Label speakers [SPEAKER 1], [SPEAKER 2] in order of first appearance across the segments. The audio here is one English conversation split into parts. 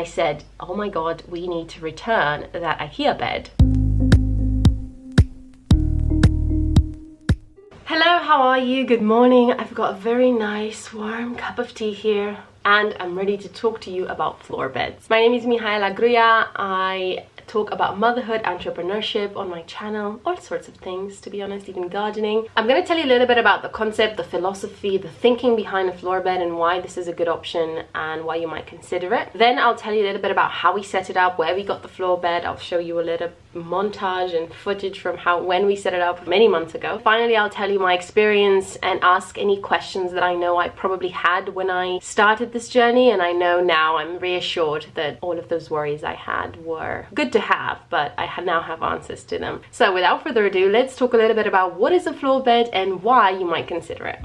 [SPEAKER 1] I said, oh my god, we need to return that IKEA bed. Hello, how are you? Good morning. I've got a very nice warm cup of tea here and I'm ready to talk to you about floor beds. My name is Mihaela. I talk about motherhood, entrepreneurship on my channel, all sorts of things, to be honest, even gardening. I'm going to tell you a little bit about the concept, the philosophy, the thinking behind a floor bed and why this is a good option and why you might consider it. Then I'll tell you a little bit about how we set it up, where we got the floor bed. I'll show you a little montage and footage from when we set it up many months ago. Finally, I'll tell you my experience and ask any questions that I know I probably had when I started this journey, and I know now I'm reassured that all of those worries I had were good to have, but I now have answers to them. So without further ado, let's talk a little bit about what is a floor bed and why you might consider it.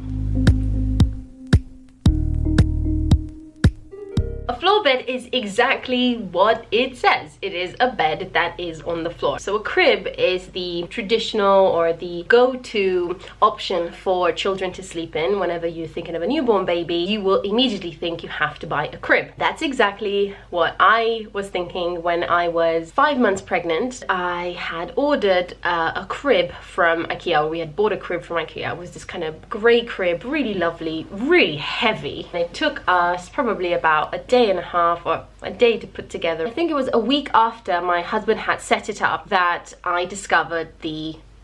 [SPEAKER 1] A floor bed is exactly what it says. It is a bed that is on the floor. So a crib is the traditional or the go-to option for children to sleep in. Whenever you're thinking of a newborn baby, you will immediately think you have to buy a crib. That's exactly what I was thinking when I was 5 months pregnant. I had ordered a crib from IKEA. We had bought a crib from IKEA. It was this kind of grey crib, really lovely, really heavy. And it took us probably about a day and a half or a day to put together. I think it was a week after my husband had set it up that I discovered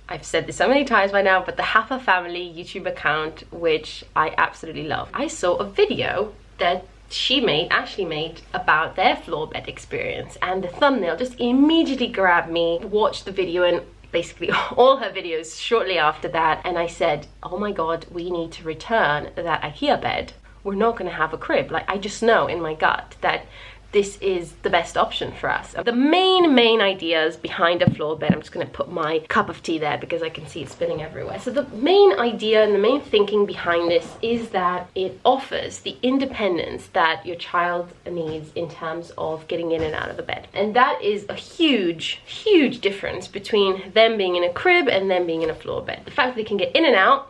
[SPEAKER 1] I've said this so many times by now, but the Half a Family YouTube account, which I absolutely love. I saw a video that Ashley made about their floor bed experience, and the thumbnail just immediately grabbed me. Watched the video and basically all her videos shortly after that, and I said, oh my god, we need to return that IKEA bed. We're not going to have a crib. Like, I just know in my gut that this is the best option for us. The main ideas behind a floor bed, I'm just going to put my cup of tea there because I can see it spilling everywhere. So the main idea and the main thinking behind this is that it offers the independence that your child needs in terms of getting in and out of the bed. And that is a huge difference between them being in a crib and them being in a floor bed. The fact that they can get in and out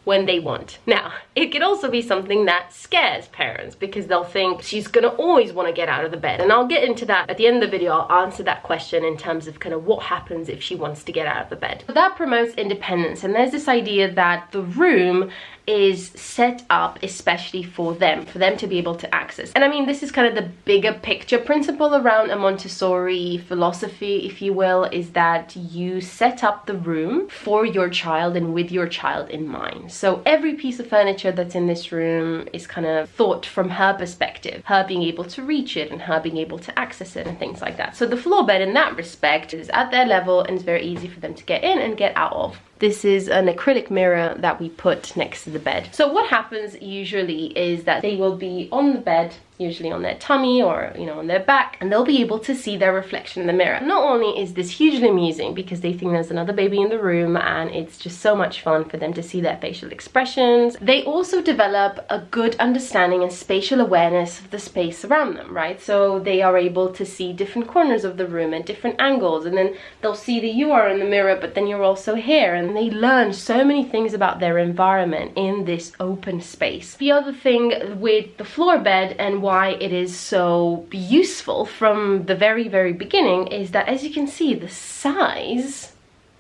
[SPEAKER 1] when they want. Now, it could also be something that scares parents because they'll think she's gonna always want to get out of the bed, and I'll get into that at the end of the video. I'll answer that question in terms of kind of what happens if she wants to get out of the bed. So that promotes independence, and there's this idea that the room is set up especially for them to be able to access. And I mean, this is kind of the bigger picture principle around a Montessori philosophy, if you will, is that you set up the room for your child and with your child in mind. So every piece of furniture that's in this room is kind of thought from her perspective, her being able to reach it and her being able to access it and things like that. So the floor bed in that respect is at their level and it's very easy for them to get in and get out of. This is an acrylic mirror that we put next to the bed. So what happens usually is that they will be on the bed, usually on their tummy or, you know, on their back, and they'll be able to see their reflection in the mirror. Not only is this hugely amusing because they think there's another baby in the room and it's just so much fun for them to see their facial expressions, they also develop a good understanding and spatial awareness of the space around them, right? So they are able to see different corners of the room at different angles, and then they'll see that you are in the mirror but then you're also here, and they learn so many things about their environment in this open space. The other thing with the floor bed and why it is so useful from the very beginning is that, as you can see, the size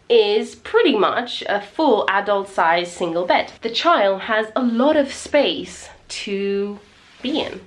[SPEAKER 1] is pretty much a full adult size single bed. The child has a lot of space to be in.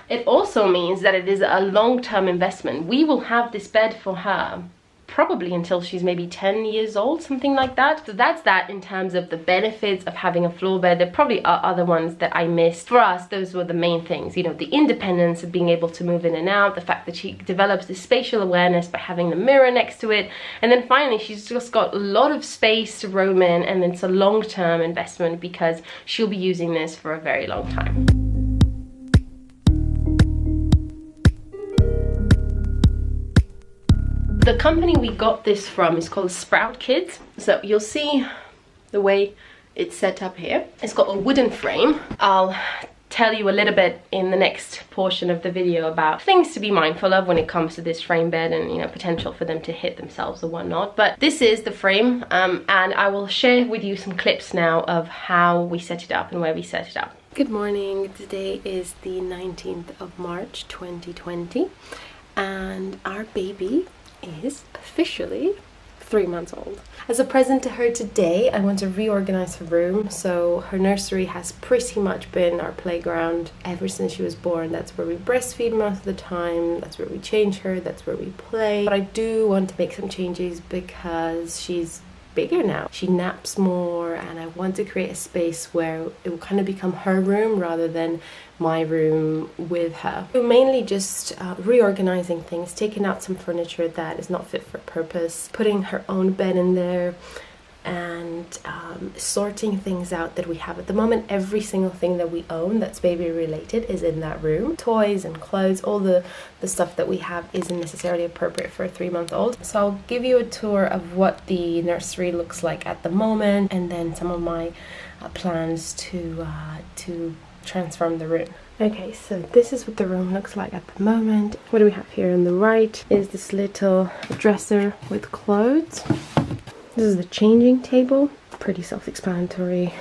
[SPEAKER 1] It also means that it is a long-term investment. We will have this bed for her probably until she's maybe 10 years old, something like that. So that's that in terms of the benefits of having a floor bed. There probably are other ones that I missed. For us, those were the main things, you know, the independence of being able to move in and out, the fact that she develops this spatial awareness by having the mirror next to it, and then finally she's just got a lot of space to roam in, and it's a long-term investment because she'll be using this for a very long time. The company we got this from is called Sprout Kids. So you'll see the way it's set up here. It's got a wooden frame. I'll tell you a little bit in the next portion of the video about things to be mindful of when it comes to this frame bed and, you know, potential for them to hit themselves or whatnot. But this is the frame, and I will share with you some clips now of how we set it up and where we set it up. Good morning. Today is the 19th of March 2020 and our baby is officially 3 months old. As a present to her today, I want to reorganize her room. So her nursery has pretty much been our playground ever since she was born. That's where we breastfeed most of the time, that's where we change her, that's where we play. But I do want to make some changes because she's bigger now. She naps more and I want to create a space where it will kind of become her room rather than my room with her. So mainly just reorganizing things, taking out some furniture that is not fit for purpose, putting her own bed in there, and sorting things out that we have at the moment. Every single thing that we own that's baby related is in that room. Toys and clothes, all the stuff that we have isn't necessarily appropriate for a 3-month-old. So I'll give you a tour of what the nursery looks like at the moment, and then some of my plans to transform the room. Okay, so this is what the room looks like at the moment. What do we have here on the right is this little dresser with clothes. This is the changing table, pretty self-explanatory.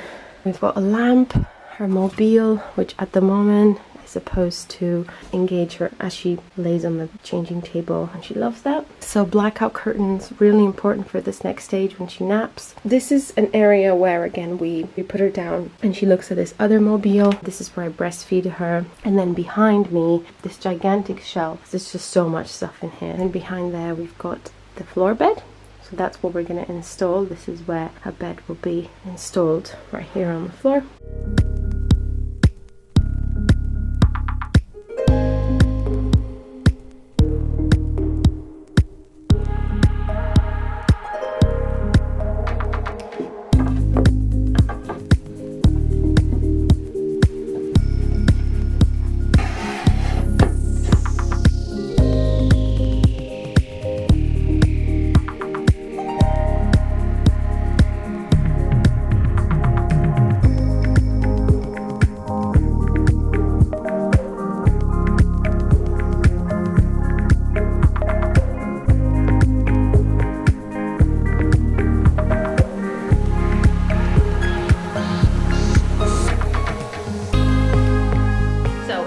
[SPEAKER 1] We've got a lamp, her mobile, which at the moment is supposed to engage her as she lays on the changing table, and she loves that. So blackout curtains, really important for this next stage when she naps. This is an area where, again, we put her down and she looks at this other mobile. This is where I breastfeed her. And then behind me, this gigantic shelf. There's just so much stuff in here. And behind there, we've got the floor bed. So that's what we're going to install. This is where her bed will be installed, right here on the floor.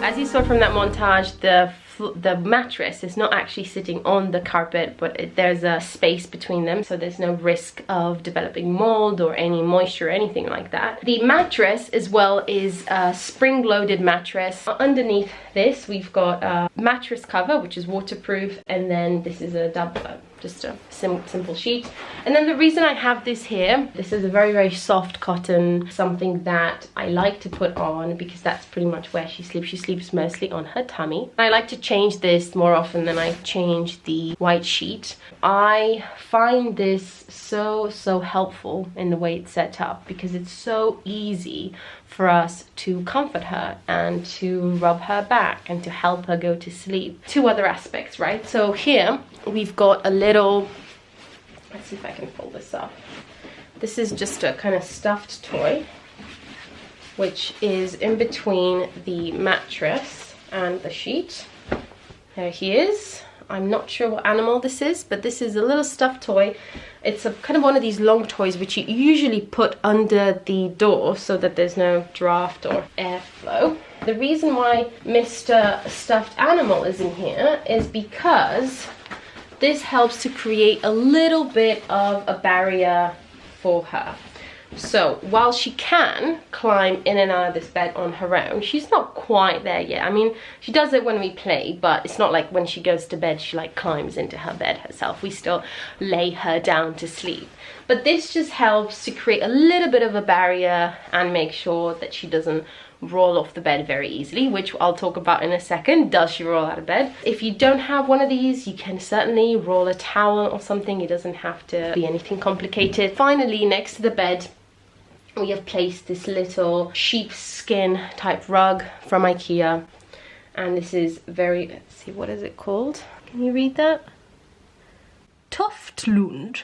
[SPEAKER 1] As you saw from that montage, the mattress is not actually sitting on the carpet, but there's a space between them, so there's no risk of developing mold or any moisture or anything like that. The mattress as well is a spring-loaded mattress. Underneath this we've got a mattress cover which is waterproof, and then this is a double just a simple sheet. And then the reason I have this here, this is a very soft cotton, something that I like to put on because that's pretty much where she sleeps. She sleeps mostly on her tummy. I like to change this more often than I change the white sheet. I find this so helpful in the way it's set up because it's so easy for us to comfort her and to rub her back and to help her go to sleep. Two other aspects, right? So here we've got a little, let's see if I can pull this up. This is just a kind of stuffed toy which is in between the mattress and the sheet. There he is. I'm not sure what animal this is, but this is a little stuffed toy. It's a kind of one of these long toys which you usually put under the door so that there's no draft or airflow. The reason why Mr. Stuffed Animal is in here is because this helps to create a little bit of a barrier for her. So while she can climb in and out of this bed on her own, she's not quite there yet. I mean, she does it when we play, but it's not like when she goes to bed, she like climbs into her bed herself. We still lay her down to sleep. But this just helps to create a little bit of a barrier and make sure that she doesn't roll off the bed very easily, which I'll talk about in a second. Does she roll out of bed? If you don't have one of these, you can certainly roll a towel or something. It doesn't have to be anything complicated. Finally, next to the bed, we have placed this little sheepskin type rug from IKEA, and this is very, let's see, what is it called? Can you read that? Toftlund.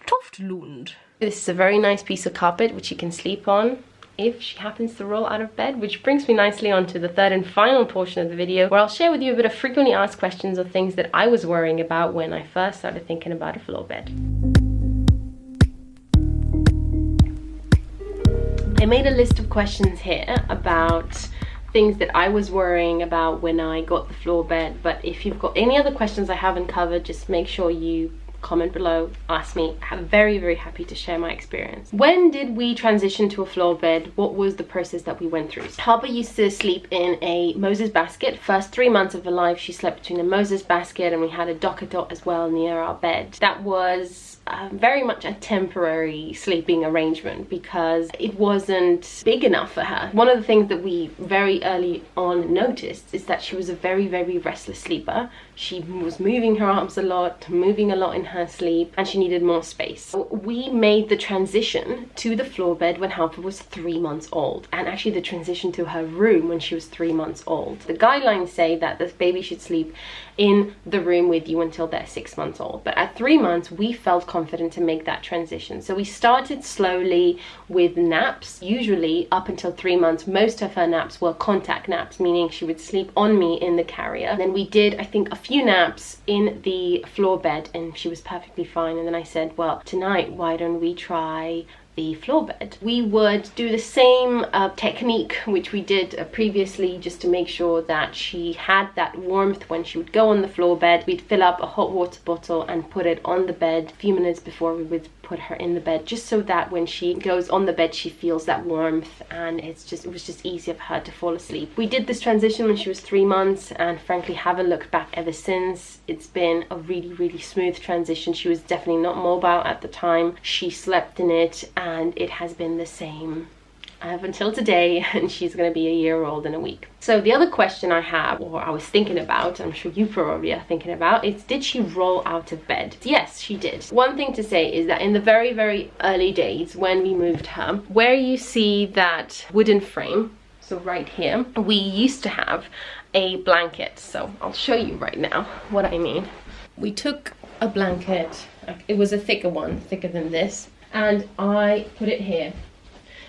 [SPEAKER 1] Toftlund. This is a very nice piece of carpet which you can sleep on if she happens to roll out of bed, which brings me nicely on to the third and final portion of the video, where I'll share with you a bit of frequently asked questions or things that I was worrying about when I first started thinking about a floor bed. I made a list of questions here about things that I was worrying about when I got the floor bed, but if you've got any other questions I haven't covered, just make sure you comment below, ask me. I'm very, very happy to share my experience. When did we transition to a floor bed? What was the process that we went through? Harper used to sleep in a Moses basket. First 3 months of her life, she slept between a Moses basket, and we had a docket dot as well near our bed. That was very much a temporary sleeping arrangement because it wasn't big enough for her. One of the things that we very early on noticed is that she was a very, very restless sleeper. She was moving her arms a lot, moving a lot in her sleep, and she needed more space. So we made the transition to the floor bed when Harper was 3 months old, and actually the transition to her room when she was 3 months old. The guidelines say that this baby should sleep in the room with you until they're 6 months old, but at 3 months we felt confident to make that transition. So we started slowly with naps. Usually up until 3 months, most of her naps were contact naps, meaning she would sleep on me in the carrier. Then we did, I think, a few naps in the floor bed and she was perfectly fine. And then I said, well, tonight why don't we try the floor bed? We would do the same technique which we did previously, just to make sure that she had that warmth when she would go on the floor bed. We'd fill up a hot water bottle and put it on the bed a few minutes before we would put her in the bed, just so that when she goes on the bed she feels that warmth, and it was just easier for her to fall asleep. We did this transition when she was 3 months and frankly haven't looked back ever since. It's been a really, really smooth transition. She was definitely not mobile at the time. She slept in it and it has been the same up until today, and she's going to be a year old in a week. So the other question I have, or I was thinking about, I'm sure you probably are thinking about, is did she roll out of bed? Yes, she did. One thing to say is that in the very, very early days when we moved her, where you see that wooden frame, so right here, we used to have a blanket. So I'll show you right now what I mean. We took a blanket, it was a thicker one, thicker than this, and I put it here.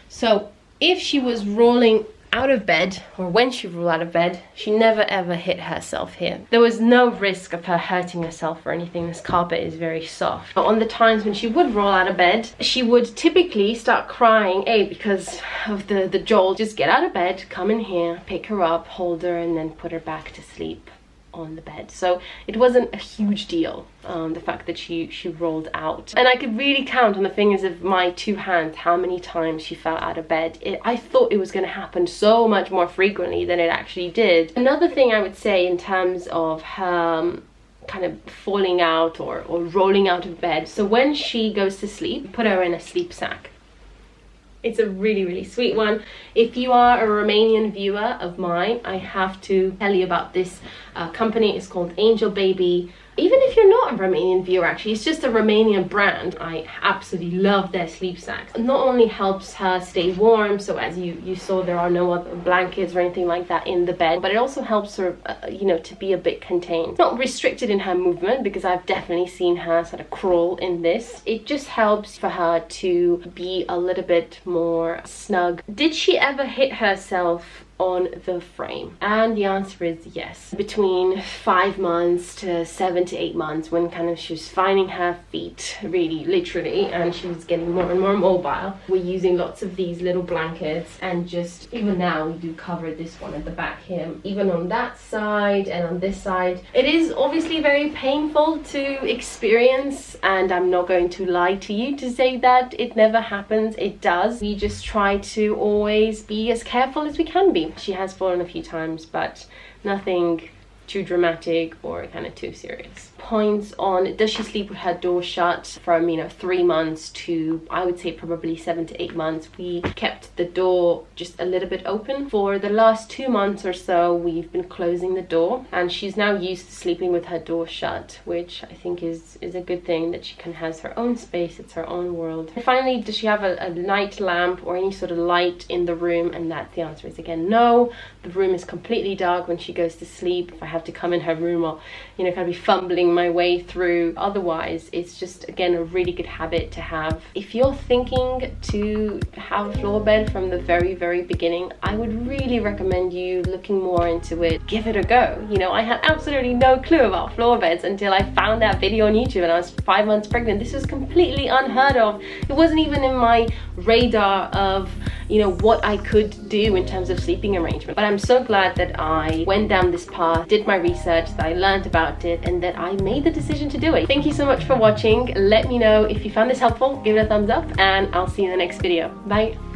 [SPEAKER 1] So if she was rolling out of bed, or when she rolled out of bed, she never ever hit herself here. There was no risk of her hurting herself or anything. This carpet is very soft. But on the times when she would roll out of bed, she would typically start crying, because of the jolt. Just get out of bed, come in here, pick her up, hold her, and then put her back to sleep on the bed. So it wasn't a huge deal, the fact that she rolled out. And I could really count on the fingers of my 2 hands how many times she fell out of bed. I thought it was going to happen so much more frequently than it actually did. Another thing I would say in terms of her kind of falling out or rolling out of bed, so when she goes to sleep, put her in a sleep sack. It's a really, really sweet one. If you are a Romanian viewer of mine, I have to tell you about this company. It's called Angel Baby. Even if you're not a Romanian viewer, actually, it's just a Romanian brand. I absolutely love their sleep sacks. It not only helps her stay warm, so as you saw, there are no other blankets or anything like that in the bed, but it also helps her, you know, to be a bit contained. Not restricted in her movement, because I've definitely seen her sort of crawl in this. It just helps for her to be a little bit more snug. Did she ever hit herself on the frame? And the answer is yes. Between 5 months to 7 to 8 months, when kind of she was finding her feet, really literally, and she was getting more and more mobile, we're using lots of these little blankets, and just even now we do cover this one at the back here, even on that side and on this side. It is obviously very painful to experience, and I'm not going to lie to you to say that it never happens. It does. We just try to always be as careful as we can be. She has fallen a few times, but nothing too dramatic or kind of too serious. Points on, does she sleep with her door shut? From 3 months to, I would say, probably 7 to 8 months, we kept the door just a little bit open. For the last 2 months or so, we've been closing the door, and she's now used to sleeping with her door shut, which I think is a good thing, that she has her own space, it's her own world. And finally, does she have a night lamp or any sort of light in the room? And the answer is again no. The room is completely dark when she goes to sleep. If I have to come in her room, I'll kind of be fumbling my way through. Otherwise, it's just, again, a really good habit to have. If you're thinking to have a floor bed from the very, very beginning, I would really recommend you looking more into it. Give it a go. I had absolutely no clue about floor beds until I found that video on YouTube, and I was 5 months pregnant. This was completely unheard of. It wasn't even in my radar of you know, what I could do in terms of sleeping arrangement. But I'm so glad that I went down this path, did my research, that I learned about it, and that I made the decision to do it. Thank you so much for watching. Let me know if you found this helpful, give it a thumbs up, and I'll see you in the next video. Bye.